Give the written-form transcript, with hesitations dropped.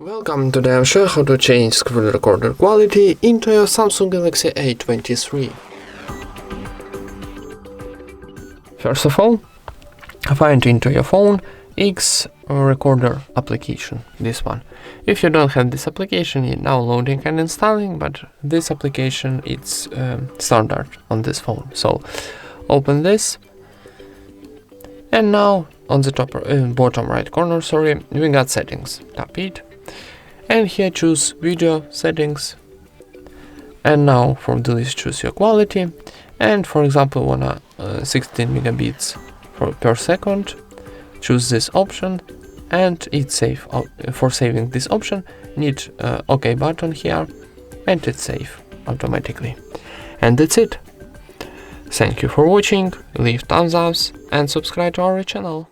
Welcome. Today I'll show you how to change screen recorder quality into your Samsung Galaxy A23. First of all, find into your phone Xrecorder application, this one. If you don't have this application, it's downloading and installing, but this application it's standard on this phone. So open this, and now on the top bottom right corner, we got settings. Tap it. And here choose video settings, and now from the list choose your quality, and for example wanna 16 megabits per second. Choose this option, and it's safe. For saving this option, need OK button here, and it's safe automatically. And that's it. Thank you for watching. Leave thumbs up and subscribe to our channel.